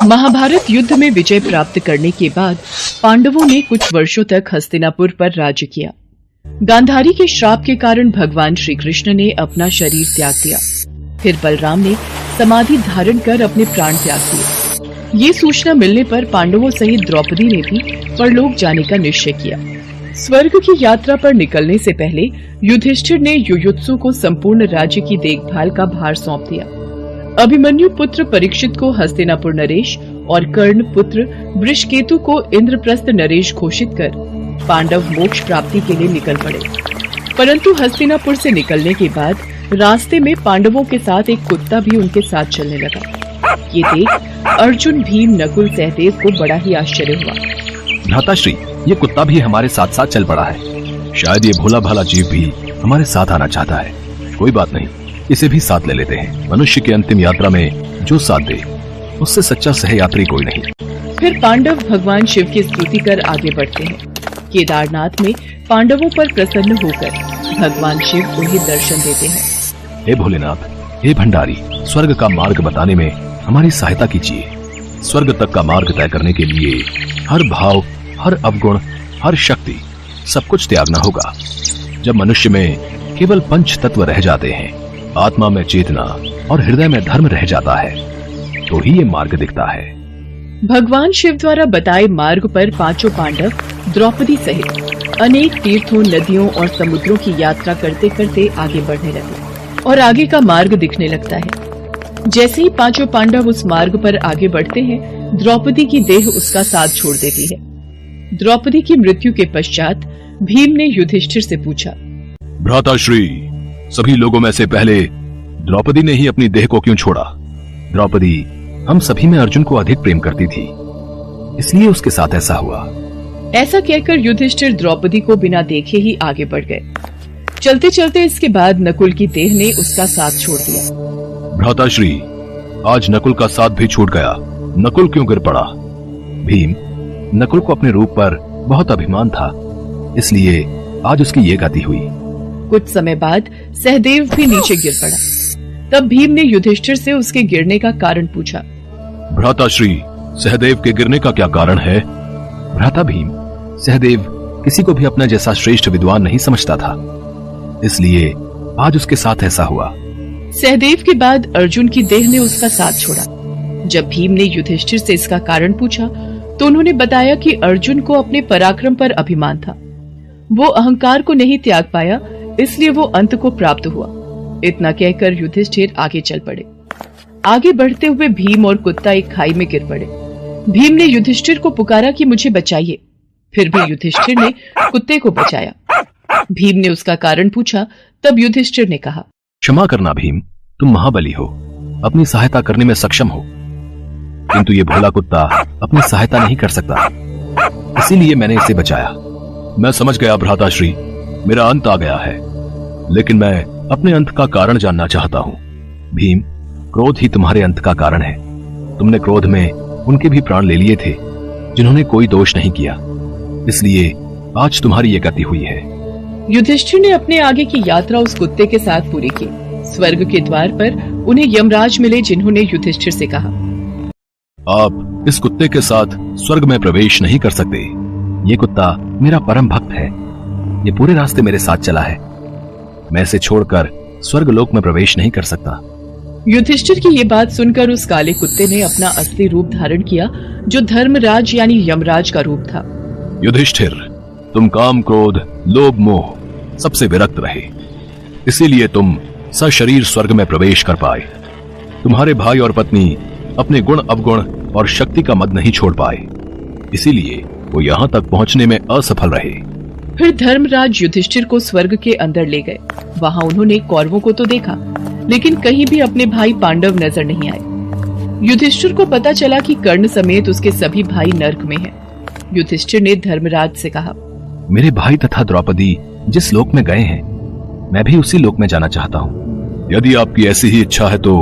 महाभारत युद्ध में विजय प्राप्त करने के बाद पांडवों ने कुछ वर्षों तक हस्तिनापुर पर राज्य किया। गांधारी के श्राप के कारण भगवान श्री कृष्ण ने अपना शरीर त्याग दिया। फिर बलराम ने समाधि धारण कर अपने प्राण त्याग दिए। ये सूचना मिलने पर पांडवों सहित द्रौपदी ने भी परलोक जाने का निश्चय किया। स्वर्ग की यात्रा पर निकलने से पहले युधिष्ठिर ने युयुत्सु को संपूर्ण राज्य की देखभाल का भार सौंप दिया। अभिमन्यु पुत्र परीक्षित को हस्तिनापुर नरेश और कर्ण पुत्र वृषकेतु को इंद्रप्रस्थ नरेश घोषित कर पांडव मोक्ष प्राप्ति के लिए निकल पड़े। परंतु हस्तिनापुर से निकलने के बाद रास्ते में पांडवों के साथ एक कुत्ता भी उनके साथ चलने लगा। ये देख अर्जुन, भीम, नकुल, सहदेव को बड़ा ही आश्चर्य हुआ। भ्राताश्री, ये कुत्ता भी हमारे साथ साथ चल पड़ा है। शायद ये भोला भाला जीव भी हमारे साथ आना चाहता है। कोई बात नहीं, इसे भी साथ ले लेते हैं। मनुष्य की अंतिम यात्रा में जो साथ दे, उससे सच्चा सहयात्री कोई नहीं। फिर पांडव भगवान शिव की स्तुति कर आगे बढ़ते हैं। केदारनाथ में पांडवों पर प्रसन्न होकर भगवान शिव उन्हें दर्शन देते हैं। हे भोलेनाथ, हे भंडारी, स्वर्ग का मार्ग बताने में हमारी सहायता कीजिए। स्वर्ग तक का मार्ग तय करने के लिए हर भाव, हर अवगुण, हर शक्ति, सब कुछ त्यागना होगा। जब मनुष्य में केवल पंच तत्व रह जाते हैं, आत्मा में चेतना और हृदय में धर्म रह जाता है, तो ही ये मार्ग दिखता है। भगवान शिव द्वारा बताए मार्ग पर पांचों पांडव द्रौपदी सहित अनेक तीर्थों, नदियों और समुद्रों की यात्रा करते करते आगे बढ़ने लगे और आगे का मार्ग दिखने लगता है। जैसे ही पांचों पांडव उस मार्ग पर आगे बढ़ते हैं, द्रौपदी की देह उसका साथ छोड़ देती है। द्रौपदी की मृत्यु के पश्चात भीम ने युधिष्ठिर से पूछा, भ्राताश्री, सभी लोगों में से पहले द्रौपदी ने ही अपनी देह को क्यों छोड़ा? द्रौपदी हम सभी में अर्जुन को अधिक प्रेम करती थी, इसलिए उसके साथ ऐसा हुआ। ऐसा कहकर युधिष्ठिर द्रौपदी को बिना देखे ही आगे बढ़ गए। चलते चलते इसके बाद नकुल की देह ने उसका साथ छोड़ दिया। भ्राताश्री, आज नकुल का साथ भी छूट गया। नकुल क्यों गिर पड़ा? भीम, नकुल को अपने रूप पर बहुत अभिमान था, इसलिए आज उसकी ये गति हुई। कुछ समय बाद सहदेव भी नीचे गिर पड़ा। तब भीम ने युधिष्ठिर से उसके गिरने का कारण पूछा। भ्राताश्री, सहदेव के गिरने का क्या कारण है? भ्राता भीम, सहदेव किसी को भी अपना जैसा श्रेष्ठ विद्वान नहीं समझता था, इसलिए आज उसके साथ ऐसा हुआ। सहदेव के बाद अर्जुन की देह ने उसका साथ छोड़ा। जब भीम ने युधिष्ठिर से इसका कारण पूछा, तो उन्होंने बताया कि अर्जुन को अपने पराक्रम पर अभिमान था। वो अहंकार को नहीं त्याग पाया, इसलिए वो अंत को प्राप्त हुआ। इतना कहकर युधिष्ठिर आगे चल पड़े। आगे बढ़ते हुए भीम और कुत्ता एक खाई में गिर पड़े। भीम ने युधिष्ठिर को पुकारा कि मुझे बचाइए। फिर भी युधिष्ठिर ने कुत्ते को बचाया। भीम ने उसका कारण पूछा। तब युधिष्ठिर ने कहा, क्षमा करना भीम, तुम महाबली हो, अपनी सहायता करने में सक्षम हो, किंतु ये भोला कुत्ता अपनी सहायता नहीं कर सकता, इसीलिए मैंने इसे बचाया। मैं समझ गया भ्राताश्री, मेरा अंत आ गया है, लेकिन मैं अपने अंत का कारण जानना चाहता हूँ। भीम, क्रोध ही तुम्हारे अंत का कारण है। तुमने क्रोध में उनके भी प्राण ले लिए थे जिन्होंने कोई दोष नहीं किया, इसलिए आज तुम्हारी ये गति हुई है। युधिष्ठिर ने अपने आगे की यात्रा उस कुत्ते के साथ पूरी की। स्वर्ग के द्वार पर उन्हें यमराज मिले, जिन्होंने युधिष्ठिर से कहा, आप इस कुत्ते के साथ स्वर्ग में प्रवेश नहीं कर सकते। ये कुत्ता मेरा परम भक्त है, ये पूरे रास्ते मेरे साथ चला है, मैं इसे छोड़कर स्वर्ग लोक में प्रवेश नहीं कर सकता। युधिष्ठिर की ये बात सुनकर उस काले कुत्ते ने अपना असली रूप धारण किया, जो धर्मराज यानी यमराज का रूप था। युधिष्ठिर, तुम काम, क्रोध, लोभ, मोह सबसे विरक्त रहे, इसीलिए तुम सशरीर स्वर्ग में प्रवेश कर पाए। तुम्हारे भाई और पत्नी अपने गुण, अवगुण और शक्ति का मद नहीं छोड़ पाए, इसीलिए वो यहाँ तक पहुँचने में असफल रहे। फिर धर्मराज युधिष्ठिर को स्वर्ग के अंदर ले गए। वहाँ उन्होंने कौरवों को तो देखा, लेकिन कहीं भी अपने भाई पांडव नजर नहीं आए। युधिष्ठिर को पता चला कि कर्ण समेत उसके सभी भाई नर्क में हैं। युधिष्ठिर ने धर्मराज से कहा, मेरे भाई तथा द्रौपदी जिस लोक में गए हैं, मैं भी उसी लोक में जाना चाहता हूँ। यदि आपकी ऐसी ही इच्छा है तो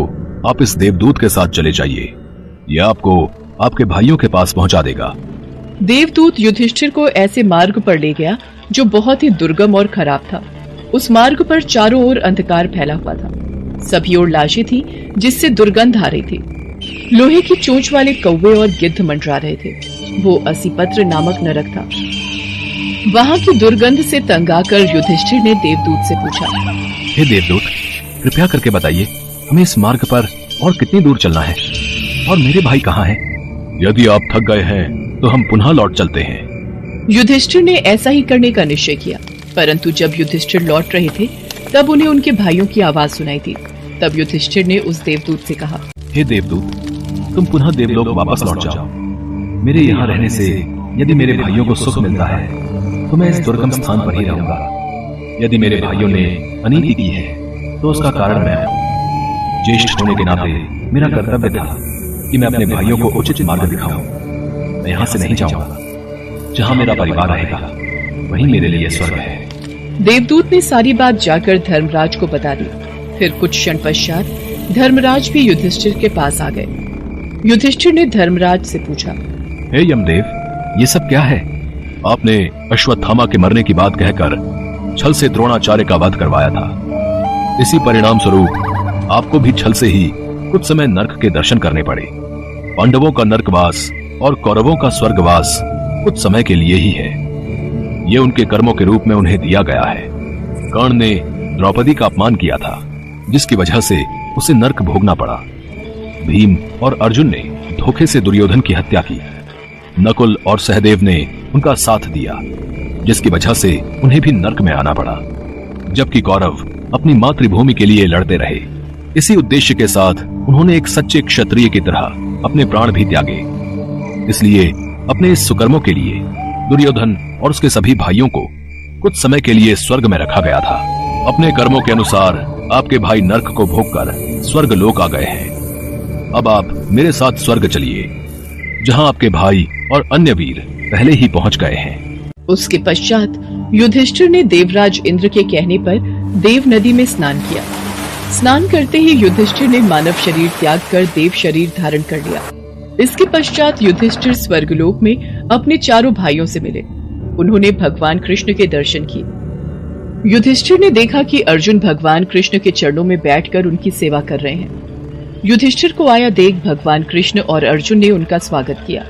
आप इस देवदूत के साथ चले जाइए, यह आपको आपके भाइयों के पास पहुंचा देगा। देवदूत युधिष्ठिर को ऐसे मार्ग पर ले गया जो बहुत ही दुर्गम और खराब था। उस मार्ग पर चारों ओर अंधकार फैला हुआ था। सभी ओर लाशें थी, जिससे दुर्गंध आ रही थी। लोहे की चोंच वाले कौवे और गिद्ध मंडरा रहे थे। वो असीपत्र नामक नरक था। वहां की दुर्गंध से तंग आकर युधिष्ठिर ने देवदूत से पूछा, हे देवदूत, कृपया करके बताइए, हमें इस मार्ग पर और कितनी दूर चलना है और मेरे भाई कहाँ हैं? यदि आप थक गए हैं तो हम पुनः लौट चलते हैं। युधिष्ठिर ने ऐसा ही करने का निश्चय किया, परंतु जब युधिष्ठिर लौट रहे थे तब उन्हें उनके भाइयों की आवाज सुनाई थी। तब युधिष्ठिर ने उस देवदूत से कहा, हे देवदूत, तुम पुनः देवलोक वापस लौट जाओ। मेरे यहाँ रहने से यदि मेरे भाइयों को सुख मिलता है तो मैं इस दुर्गम स्थान पर ही रहूंगा। यदि मेरे भाइयों ने अनीति की है तो उसका कारण मैं हूं। ज्येष्ठ होने के नाते मेरा कर्तव्य था कि मैं अपने भाइयों को उचित मार्ग दिखाऊं। मैं यहाँ से नहीं जाऊंगा। जहाँ मेरा परिवार रहेगा वही मेरे लिए स्वर्ग है। देवदूत ने सारी बात जाकर धर्मराज को बता दी। फिर कुछ क्षण पश्चात धर्मराज भी युधिष्ठिर के पास आ गए। युधिष्ठिर ने धर्मराज से पूछा, हे यमदेव, ये सब क्या है? आपने अश्वत्थामा के मरने की बात कहकर छल से द्रोणाचार्य का वध करवाया था। इसी परिणाम स्वरूप आपको भी छल से ही कुछ समय नर्क के दर्शन करने पड़े। पांडवों का नर्कवास और कौरवों का स्वर्गवास कुछ समय के लिए ही है। ये उनके कर्मों के रूप में उन्हें दिया गया है। कर्ण ने द्रौपदी का अपमान किया था, जिसकी वजह से उसे नर्क भोगना पड़ा। भीम और अर्जुन ने धोखे से दुर्योधन की हत्या की। नकुल और सहदेव ने उनका साथ दिया, जिसकी वजह से उन्हें भी नर्क में आना पड़ा। जबकि कौरव अपनी मातृभूमि के लिए लड़ते रहे। इसी उद्देश्य के साथ उन्होंने एक सच्चे क्षत्रिय की तरह अपने प्राण भी त्यागे। इसलिए अपने इस सुकर्मों के लिए दुर्योधन और उसके सभी भाइयों को कुछ समय के लिए स्वर्ग में रखा गया था। अपने कर्मों के अनुसार आपके भाई नर्क को भोगकर स्वर्ग लोक आ गए हैं। अब आप मेरे साथ स्वर्ग चलिए, जहां आपके भाई और अन्य वीर पहले ही पहुंच गए हैं। उसके पश्चात युधिष्ठिर ने देवराज इंद्र के कहने पर देव नदी में स्नान किया। स्नान करते ही युधिष्ठिर ने मानव शरीर त्याग कर देव शरीर धारण कर लिया। इसके पश्चात युधिष्ठिर स्वर्गलोक में अपने चारों भाइयों से मिले। उन्होंने भगवान कृष्ण के दर्शन किए। युधिष्ठिर ने देखा कि अर्जुन भगवान कृष्ण के चरणों में बैठकर उनकी सेवा कर रहे हैं। युधिष्ठिर को आया देख भगवान कृष्ण और अर्जुन ने उनका स्वागत किया।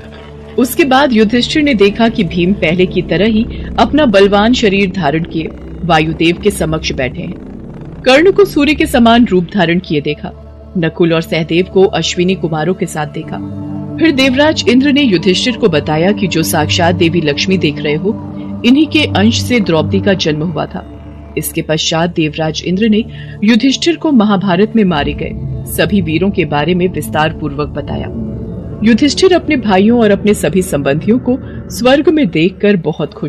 उसके बाद युधिष्ठिर ने देखा कि भीम पहले की तरह ही अपना बलवान शरीर धारण किए वायुदेव के समक्ष बैठे हैं। कर्ण को सूर्य के समान रूप धारण किए देखा। नकुल और सहदेव को अश्विनी कुमारों के साथ देखा। फिर देवराज इंद्र ने युधिष्ठिर को बताया कि जो साक्षात देवी लक्ष्मी देख रहे हो, इन्हीं के अंश से द्रौपदी का जन्म हुआ था। इसके पश्चात देवराज इंद्र ने युधिष्ठिर को महाभारत में मारे गए सभी वीरों के बारे में विस्तार पूर्वक बताया। युधिष्ठिर अपने भाइयों और अपने सभी संबंधियों को स्वर्ग में देखकर बहुत खुश